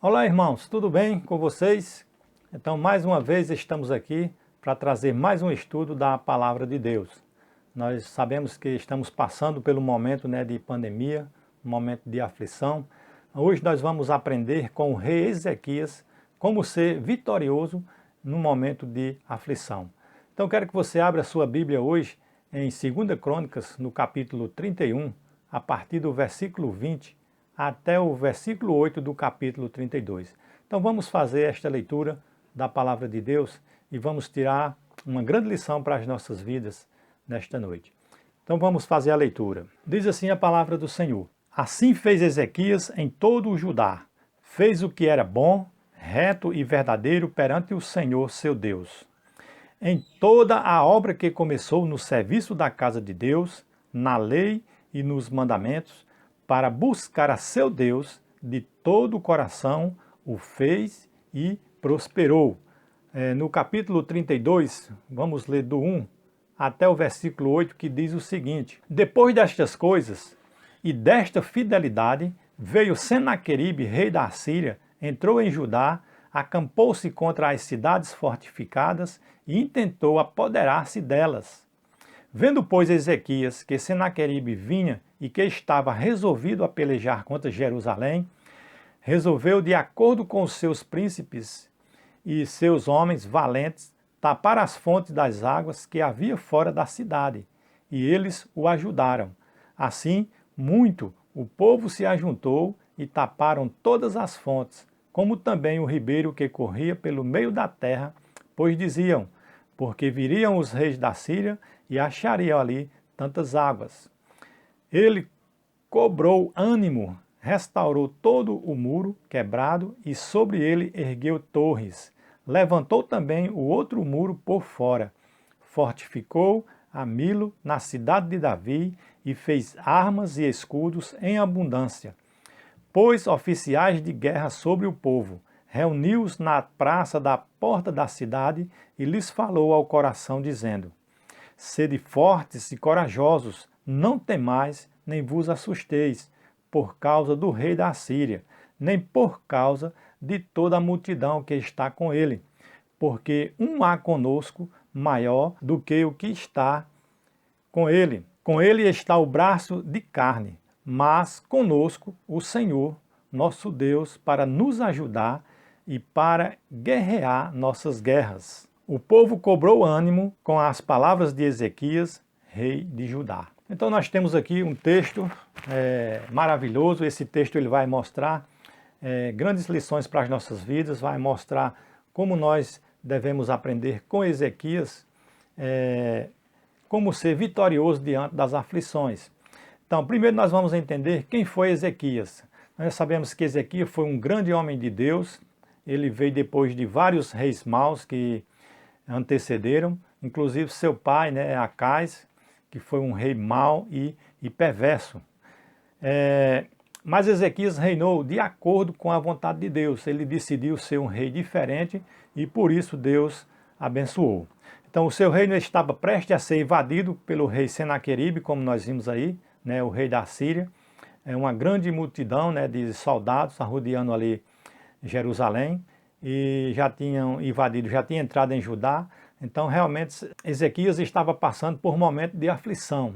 Olá, irmãos, tudo bem com vocês? Então, mais uma vez estamos aqui para trazer mais um estudo da Palavra de Deus. Nós sabemos que estamos passando pelo momento de pandemia, um momento de aflição. Hoje nós vamos aprender com o rei Ezequias como ser vitorioso no momento de aflição. Então, quero que você abra a sua Bíblia hoje em 2 Crônicas, no capítulo 31, a partir do versículo 20, até o versículo 8 do capítulo 32. Então vamos fazer esta leitura da Palavra de Deus e vamos tirar uma grande lição para as nossas vidas nesta noite. Então vamos fazer a leitura. Diz assim a palavra do Senhor: Assim fez Ezequias em todo o Judá, fez o que era bom, reto e verdadeiro perante o Senhor seu Deus. Em toda a obra que começou no serviço da casa de Deus, na lei e nos mandamentos, para buscar a seu Deus de todo o coração, o fez e prosperou. No capítulo 32, vamos ler do 1 até o versículo 8, que diz o seguinte: Depois destas coisas e desta fidelidade, veio Senaqueribe, rei da Assíria, entrou em Judá, acampou-se contra as cidades fortificadas e intentou apoderar-se delas. Vendo, pois, Ezequias que Senaqueribe vinha e que estava resolvido a pelejar contra Jerusalém, resolveu, de acordo com os seus príncipes e seus homens valentes, tapar as fontes das águas que havia fora da cidade, e eles o ajudaram. Assim, muito o povo se ajuntou e taparam todas as fontes, como também o ribeiro que corria pelo meio da terra, pois diziam: porque viriam os reis da Síria e achariam ali tantas águas. Ele cobrou ânimo, restaurou todo o muro quebrado e sobre ele ergueu torres. Levantou também o outro muro por fora. Fortificou a Milo na cidade de Davi e fez armas e escudos em abundância. Pôs oficiais de guerra sobre o povo. Reuniu-os na praça da porta da cidade e lhes falou ao coração, dizendo: Sede fortes e corajosos, não temais, nem vos assusteis, por causa do rei da Assíria, nem por causa de toda a multidão que está com ele, porque um há conosco maior do que o que está com ele. Com ele está o braço de carne, mas conosco o Senhor, nosso Deus, para nos ajudar e para guerrear nossas guerras. O povo cobrou ânimo com as palavras de Ezequias, rei de Judá. Então nós temos aqui um texto maravilhoso. Esse texto ele vai mostrar grandes lições para as nossas vidas, vai mostrar como nós devemos aprender com Ezequias, como ser vitorioso diante das aflições. Então, primeiro nós vamos entender quem foi Ezequias. Nós sabemos que Ezequias foi um grande homem de Deus. Ele veio depois de vários reis maus que antecederam, inclusive seu pai, Acais, que foi um rei mau e perverso. Mas Ezequias reinou de acordo com a vontade de Deus. Ele decidiu ser um rei diferente e por isso Deus abençoou. Então o seu reino estava prestes a ser invadido pelo rei Senaqueribe, como nós vimos aí, o rei da Síria. Uma grande multidão de soldados arrodeando ali Jerusalém, e já tinham invadido, já tinha entrado em Judá. Então realmente Ezequias estava passando por um momento de aflição,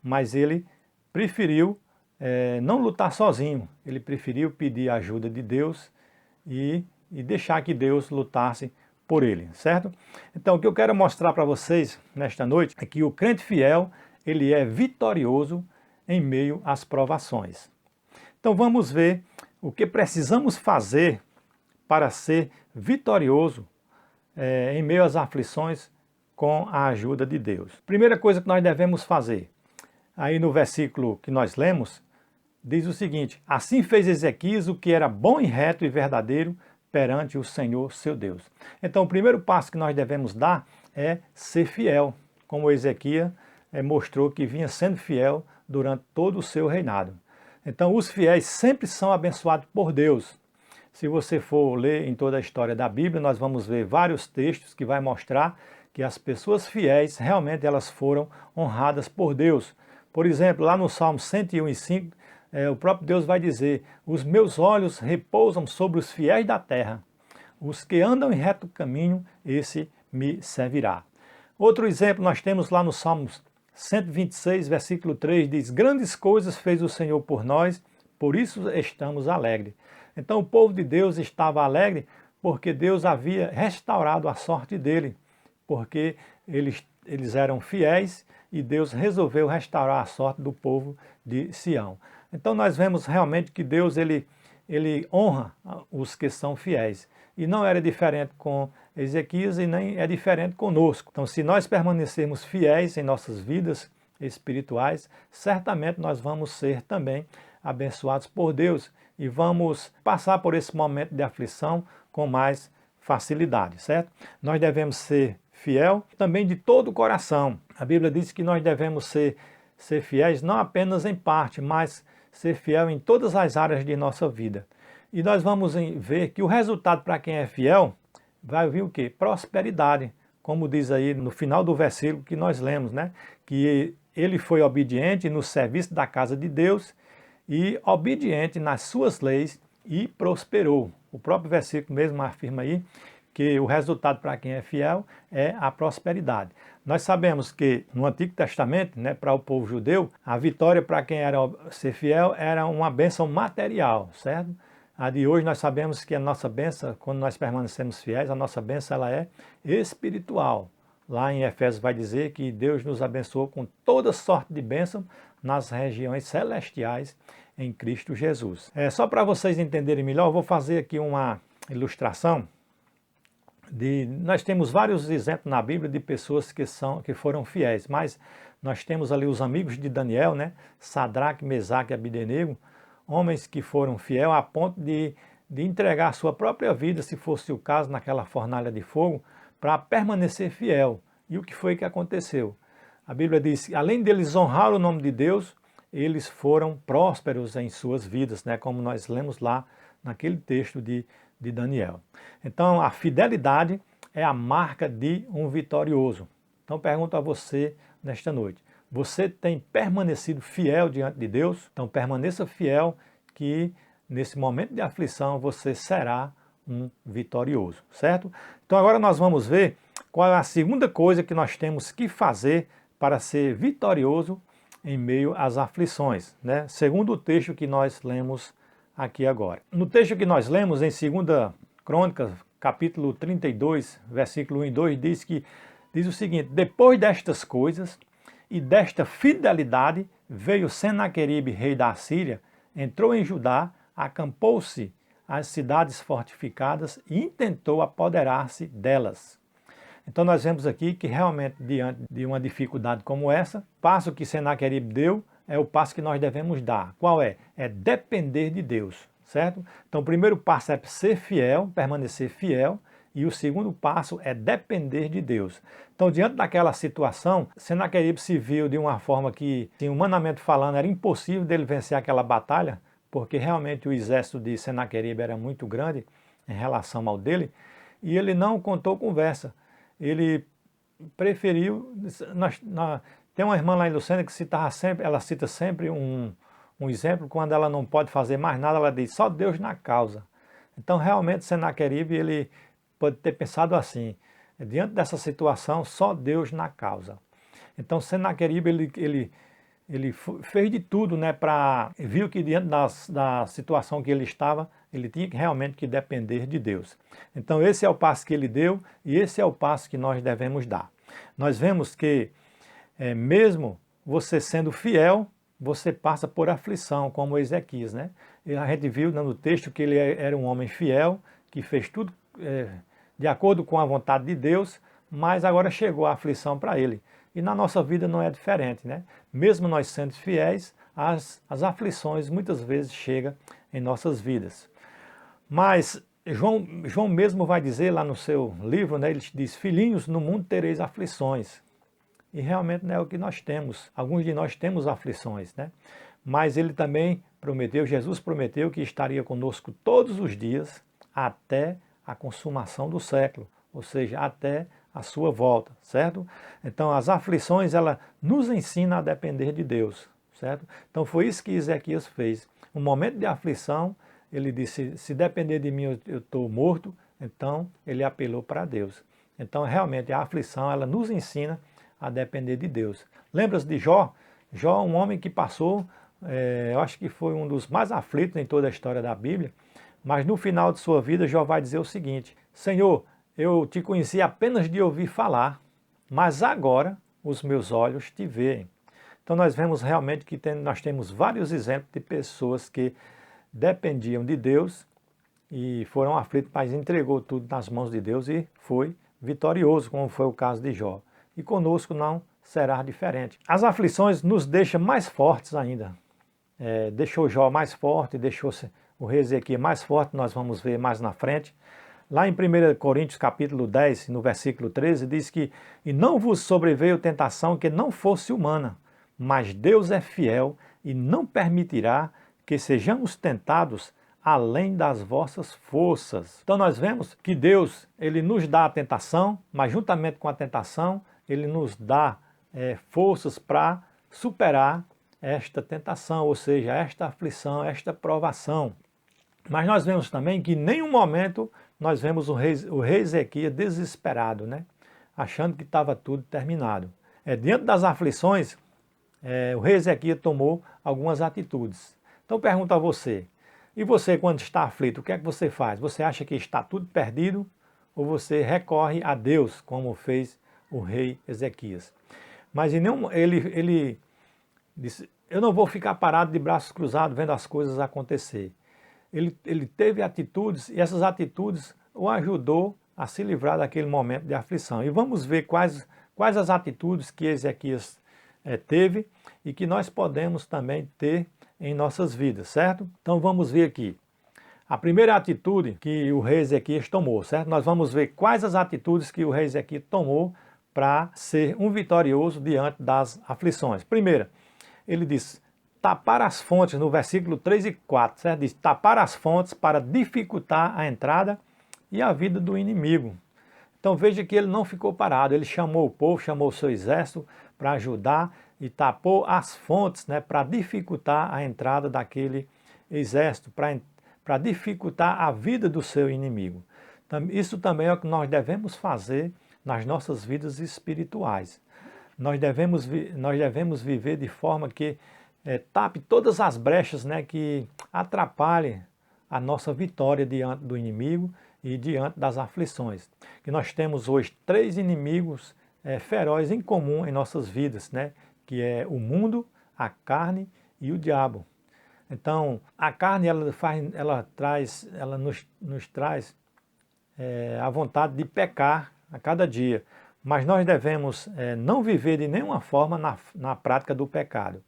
mas ele preferiu não lutar sozinho, ele preferiu pedir a ajuda de Deus e deixar que Deus lutasse por ele, certo? Então o que eu quero mostrar para vocês nesta noite é que o crente fiel, ele é vitorioso em meio às provações. Então vamos ver o que precisamos fazer para ser vitorioso em meio às aflições com a ajuda de Deus. Primeira coisa que nós devemos fazer, aí no versículo que nós lemos, diz o seguinte: Assim fez Ezequias o que era bom e reto e verdadeiro perante o Senhor seu Deus. Então o primeiro passo que nós devemos dar é ser fiel, como Ezequias mostrou que vinha sendo fiel durante todo o seu reinado. Então os fiéis sempre são abençoados por Deus. Se você for ler em toda a história da Bíblia, nós vamos ver vários textos que vai mostrar que as pessoas fiéis, realmente elas foram honradas por Deus. Por exemplo, lá no Salmo 101:5, o próprio Deus vai dizer: os meus olhos repousam sobre os fiéis da terra, os que andam em reto caminho, esse me servirá. Outro exemplo nós temos lá no Salmos 126, versículo 3, diz: grandes coisas fez o Senhor por nós, por isso estamos alegres. Então o povo de Deus estava alegre porque Deus havia restaurado a sorte dele, porque eles eram fiéis e Deus resolveu restaurar a sorte do povo de Sião. Então nós vemos realmente que Deus ele honra os que são fiéis. E não era diferente com Ezequias e nem é diferente conosco. Então, se nós permanecermos fiéis em nossas vidas espirituais, certamente nós vamos ser também abençoados por Deus e vamos passar por esse momento de aflição com mais facilidade, certo? Nós devemos ser fiel também de todo o coração. A Bíblia diz que nós devemos ser fiéis não apenas em parte, mas ser fiel em todas as áreas de nossa vida. E nós vamos ver que o resultado para quem é fiel vai vir o quê? Prosperidade, como diz aí no final do versículo que nós lemos, né? Que ele foi obediente no serviço da casa de Deus e obediente nas suas leis e prosperou. O próprio versículo mesmo afirma aí que o resultado para quem é fiel é a prosperidade. Nós sabemos que no Antigo Testamento, né, para o povo judeu, a vitória para quem era ser fiel era uma bênção material, certo? A de hoje nós sabemos que a nossa bênção, quando nós permanecemos fiéis, a nossa bênção ela é espiritual. Lá em Efésios vai dizer que Deus nos abençoou com toda sorte de bênção nas regiões celestiais em Cristo Jesus. Só para vocês entenderem melhor, eu vou fazer aqui uma ilustração. Nós temos vários exemplos na Bíblia de pessoas que foram fiéis, mas nós temos ali os amigos de Daniel, né? Sadraque, Mesaque e Abdenego, homens que foram fiéis a ponto de entregar a sua própria vida, se fosse o caso, naquela fornalha de fogo, para permanecer fiel. E o que foi que aconteceu? A Bíblia diz que além deles honrar o nome de Deus, eles foram prósperos em suas vidas, né? Como nós lemos lá naquele texto de Daniel. Então a fidelidade é a marca de um vitorioso. Então pergunto a você nesta noite: você tem permanecido fiel diante de Deus? Então permaneça fiel que nesse momento de aflição você será um vitorioso, certo? Então agora nós vamos ver qual é a segunda coisa que nós temos que fazer para ser vitorioso em meio às aflições, né? Segundo o texto que nós lemos aqui agora. No texto que nós lemos em 2 Crônicas, capítulo 32, versículo 1 e 2, diz o seguinte: depois destas coisas e desta fidelidade, veio Senaqueribe, rei da Assíria, entrou em Judá, acampou-se às cidades fortificadas e intentou apoderar-se delas. Então nós vemos aqui que realmente diante de uma dificuldade como essa, o passo que Senaqueribe deu é o passo que nós devemos dar. Qual é? É depender de Deus, certo? Então o primeiro passo é ser fiel, permanecer fiel, e o segundo passo é depender de Deus. Então, diante daquela situação, Senaqueribe se viu de uma forma que, humanamente falando, era impossível dele vencer aquela batalha, porque realmente o exército de Senaqueribe era muito grande em relação ao dele, e ele não contou conversa. Ele preferiu... Tem uma irmã lá em Lucena que ela cita sempre um exemplo, quando ela não pode fazer mais nada, ela diz: só Deus na causa. Então, realmente, Senaqueribe, ele pode ter pensado assim: diante dessa situação, só Deus na causa. Então Senaqueribe ele fez de tudo, né, viu que diante da situação que ele estava, ele tinha realmente que depender de Deus. Então esse é o passo que ele deu e esse é o passo que nós devemos dar. Nós vemos que mesmo você sendo fiel, você passa por aflição, como Ezequias, né? E a gente viu no texto que ele era um homem fiel, que fez tudo de acordo com a vontade de Deus, mas agora chegou a aflição para ele. E na nossa vida não é diferente, né? Mesmo nós sendo fiéis, as aflições muitas vezes chegam em nossas vidas. Mas João mesmo vai dizer lá no seu livro, né, ele diz: filhinhos, no mundo tereis aflições. E realmente não é o que nós temos. Alguns de nós temos aflições, né? Mas ele também prometeu, Jesus prometeu que estaria conosco todos os dias até a consumação do século, ou seja, até a sua volta, certo? Então as aflições, ela nos ensina a depender de Deus. certo? Então foi isso que Ezequias fez. Um momento de aflição, ele disse, se depender de mim eu estou morto, então ele apelou para Deus. Então realmente a aflição, ela nos ensina a depender de Deus. Lembra-se de Jó? Jó, um homem que passou, eu acho que foi um dos mais aflitos em toda a história da Bíblia, mas no final de sua vida Jó vai dizer o seguinte: Senhor, eu te conheci apenas de ouvir falar, mas agora os meus olhos te veem. Então nós vemos realmente que nós temos vários exemplos de pessoas que dependiam de Deus e foram aflitos, mas entregou tudo nas mãos de Deus e foi vitorioso, como foi o caso de Jó. E conosco não será diferente. As aflições nos deixam mais fortes ainda. Deixou Jó mais forte, deixou o rei Ezequias mais forte, nós vamos ver mais na frente. Lá em 1 Coríntios capítulo 10, no versículo 13, diz que e não vos sobreveio tentação que não fosse humana, mas Deus é fiel e não permitirá que sejamos tentados além das vossas forças. Então nós vemos que Deus, ele nos dá a tentação, mas juntamente com a tentação, ele nos dá forças para superar esta tentação, ou seja, esta aflição, esta provação. Mas nós vemos também que em nenhum momento nós vemos o rei Ezequias desesperado, né? Achando que estava tudo terminado. Diante das aflições, o rei Ezequias tomou algumas atitudes. Então pergunto a você, e você quando está aflito, o que é que você faz? Você acha que está tudo perdido ou você recorre a Deus, como fez o rei Ezequias? Mas ele disse, eu não vou ficar parado de braços cruzados vendo as coisas acontecer. Ele teve atitudes e essas atitudes o ajudou a se livrar daquele momento de aflição. E vamos ver quais as atitudes que Ezequias teve e que nós podemos também ter em nossas vidas, certo? Então vamos ver aqui. A primeira atitude que o rei Ezequias tomou, certo? Nós vamos ver quais as atitudes que o rei Ezequias tomou para ser um vitorioso diante das aflições. Primeira, ele diz, tapar as fontes, no versículo 3 e 4, certo? Diz, tapar as fontes para dificultar a entrada e a vida do inimigo. Então veja que ele não ficou parado, ele chamou o povo, chamou o seu exército para ajudar e tapou as fontes, né, para dificultar a entrada daquele exército, para dificultar a vida do seu inimigo. Isso também é o que nós devemos fazer nas nossas vidas espirituais. Nós devemos viver de forma que tape todas as brechas, né, que atrapalhem a nossa vitória diante do inimigo e diante das aflições. Que nós temos hoje 3 inimigos ferozes em comum em nossas vidas, né, que é o mundo, a carne e o diabo. Então, a carne ela nos traz a vontade de pecar a cada dia, mas nós devemos não viver de nenhuma forma na prática do pecado,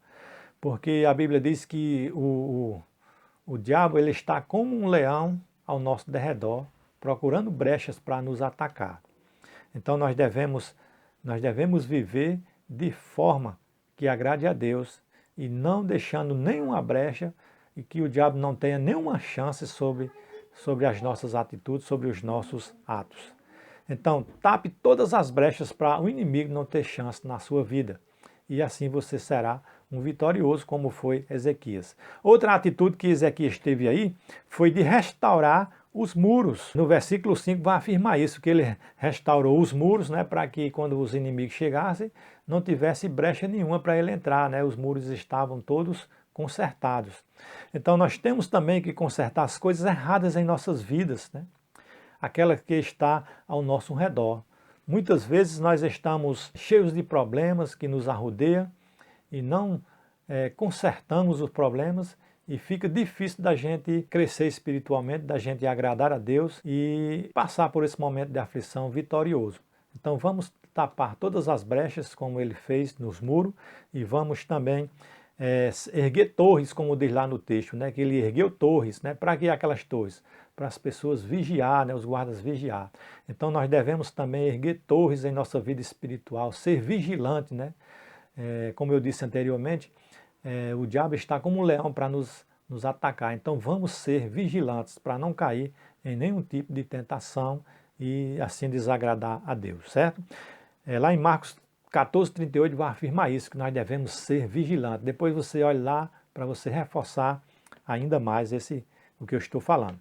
porque a Bíblia diz que o diabo ele está como um leão ao nosso derredor, procurando brechas para nos atacar. Então nós devemos viver de forma que agrade a Deus e não deixando nenhuma brecha e que o diabo não tenha nenhuma chance sobre as nossas atitudes, sobre os nossos atos. Então, tape todas as brechas para o inimigo não ter chance na sua vida. E assim você será um vitorioso, como foi Ezequias. Outra atitude que Ezequias teve aí foi de restaurar os muros. No versículo 5 vai afirmar isso, que ele restaurou os muros, né, para que quando os inimigos chegassem, não tivesse brecha nenhuma para ele entrar, né, os muros estavam todos consertados. Então nós temos também que consertar as coisas erradas em nossas vidas, né, aquela que está ao nosso redor. Muitas vezes nós estamos cheios de problemas que nos arrodeiam e não consertamos os problemas e fica difícil da gente crescer espiritualmente, da gente agradar a Deus e passar por esse momento de aflição vitorioso. Então vamos tapar todas as brechas como ele fez nos muros e vamos também erguer torres, como diz lá no texto, né? Que ele ergueu torres, né? Para que aquelas torres? Para as pessoas vigiar, né? Os guardas vigiar. Então nós devemos também erguer torres em nossa vida espiritual, ser vigilante, né? Como eu disse anteriormente, o diabo está como um leão para nos atacar. Então vamos ser vigilantes para não cair em nenhum tipo de tentação e assim desagradar a Deus, certo? Lá em Marcos 14:38 vai afirmar isso, que nós devemos ser vigilantes. Depois você olha lá para você reforçar ainda mais o que eu estou falando.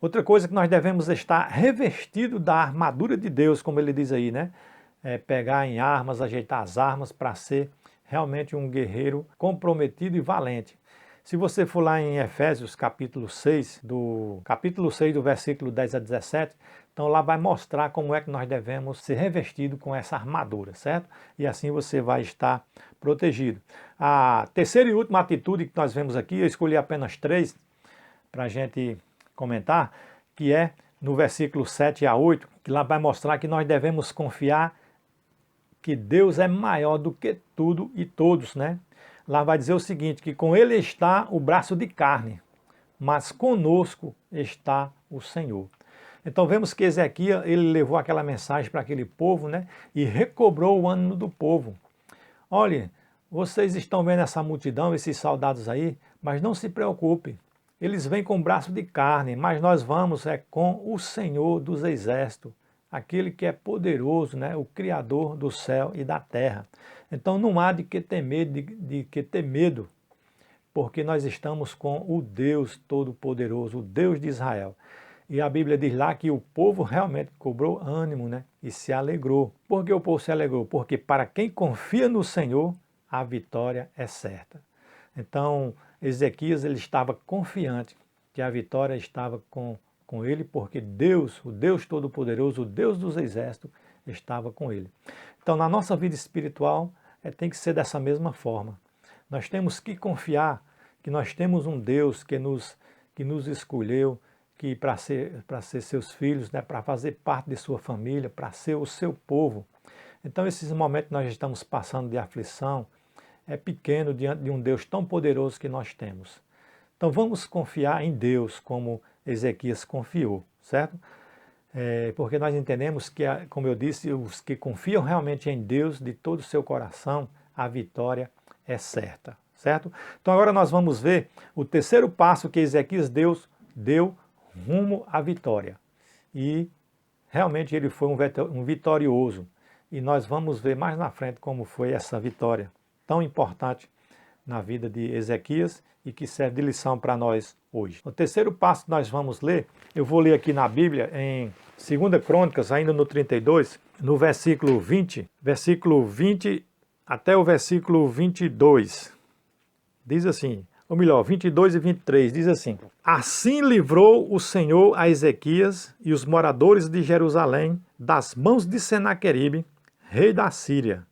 Outra coisa que nós devemos estar revestido da armadura de Deus, como ele diz aí, né? Pegar em armas, ajeitar as armas para ser realmente um guerreiro comprometido e valente. Se você for lá em Efésios capítulo 6, do versículo 10 a 17, então lá vai mostrar como é que nós devemos ser revestidos com essa armadura, certo? E assim você vai estar protegido. A terceira e última atitude que nós vemos aqui, eu escolhi apenas 3 para a gente comentar, que é no versículo 7 a 8, que lá vai mostrar que nós devemos confiar que Deus é maior do que tudo e todos, né? Lá vai dizer o seguinte, que com ele está o braço de carne, mas conosco está o Senhor. Então vemos que Ezequias, ele levou aquela mensagem para aquele povo, né? E recobrou o ânimo do povo. Olha, vocês estão vendo essa multidão, esses soldados aí, mas não se preocupe. Eles vêm com o braço de carne, mas nós vamos com o Senhor dos Exércitos, aquele que é poderoso, né? O Criador do céu e da terra. Então não há de que ter medo, porque nós estamos com o Deus Todo-Poderoso, o Deus de Israel. E a Bíblia diz lá que o povo realmente cobrou ânimo, né? E se alegrou. Por que o povo se alegrou? Porque para quem confia no Senhor, a vitória é certa. Então, Ezequias ele estava confiante que a vitória estava com ele, porque Deus, o Deus Todo-Poderoso, o Deus dos Exércitos, estava com ele. Então, na nossa vida espiritual, tem que ser dessa mesma forma. Nós temos que confiar que nós temos um Deus que nos escolheu, que para ser seus filhos, né, para fazer parte de sua família, para ser o seu povo. Então, esses momentos que nós estamos passando de aflição, é pequeno diante de um Deus tão poderoso que nós temos. Então, vamos confiar em Deus como Ezequias confiou, certo? Porque nós entendemos que, como eu disse, os que confiam realmente em Deus de todo o seu coração, a vitória é certa, certo? Então agora nós vamos ver o terceiro passo que Ezequias deu rumo à vitória. E realmente ele foi um vitorioso. E nós vamos ver mais na frente como foi essa vitória tão importante na vida de Ezequias e que serve de lição para nós hoje. O terceiro passo que nós vamos ler, eu vou ler aqui na Bíblia, em 2 Crônicas, ainda no 32, no versículo 20 até o versículo 22. Diz assim, ou melhor, 22 e 23, diz assim: Assim livrou o Senhor a Ezequias e os moradores de Jerusalém das mãos de Senaqueribe, rei da Síria,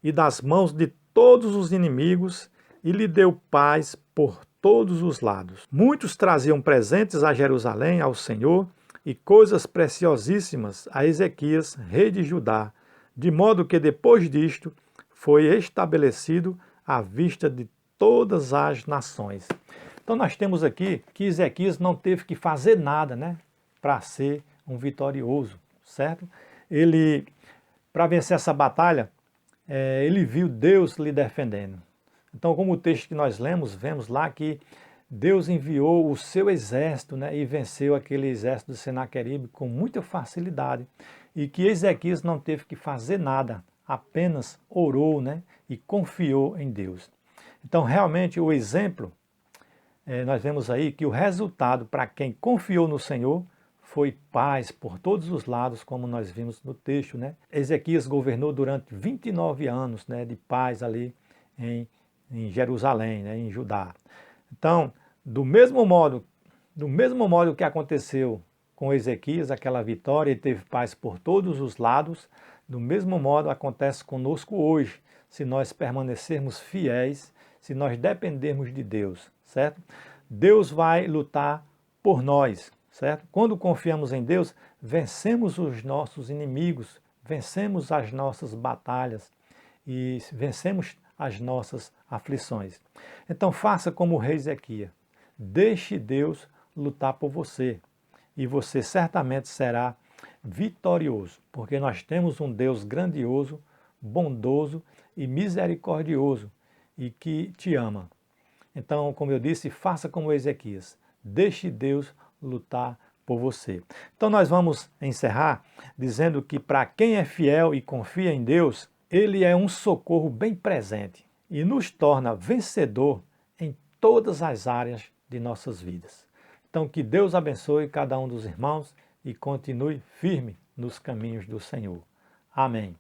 e das mãos de todos os inimigos, e lhe deu paz por todos os lados. Muitos traziam presentes a Jerusalém, ao Senhor, e coisas preciosíssimas a Ezequias, rei de Judá, de modo que depois disto foi estabelecido à vista de todas as nações. Então nós temos aqui que Ezequias não teve que fazer nada, né, para ser um vitorioso, certo? Ele, para vencer essa batalha, ele viu Deus lhe defendendo. Então, como o texto que nós lemos, vemos lá que Deus enviou o seu exército, né, e venceu aquele exército de Senaqueribe com muita facilidade. E que Ezequias não teve que fazer nada, apenas orou, né, e confiou em Deus. Então, realmente, o exemplo, nós vemos aí que o resultado para quem confiou no Senhor foi paz por todos os lados, como nós vimos no texto, né? Ezequias governou durante 29 anos, né, de paz ali em Jerusalém, né, em Judá. Então, do mesmo modo que aconteceu com Ezequias, aquela vitória, ele teve paz por todos os lados, do mesmo modo acontece conosco hoje, se nós permanecermos fiéis, se nós dependermos de Deus, certo? Deus vai lutar por nós, certo? Quando confiamos em Deus, vencemos os nossos inimigos, vencemos as nossas batalhas e vencemos as nossas aflições. Então faça como o rei Ezequias, deixe Deus lutar por você e você certamente será vitorioso, porque nós temos um Deus grandioso, bondoso e misericordioso e que te ama. Então, como eu disse, faça como Ezequias, deixe Deus lutar por você. Então nós vamos encerrar dizendo que para quem é fiel e confia em Deus, Ele é um socorro bem presente e nos torna vencedor em todas as áreas de nossas vidas. Então, que Deus abençoe cada um dos irmãos e continue firme nos caminhos do Senhor. Amém.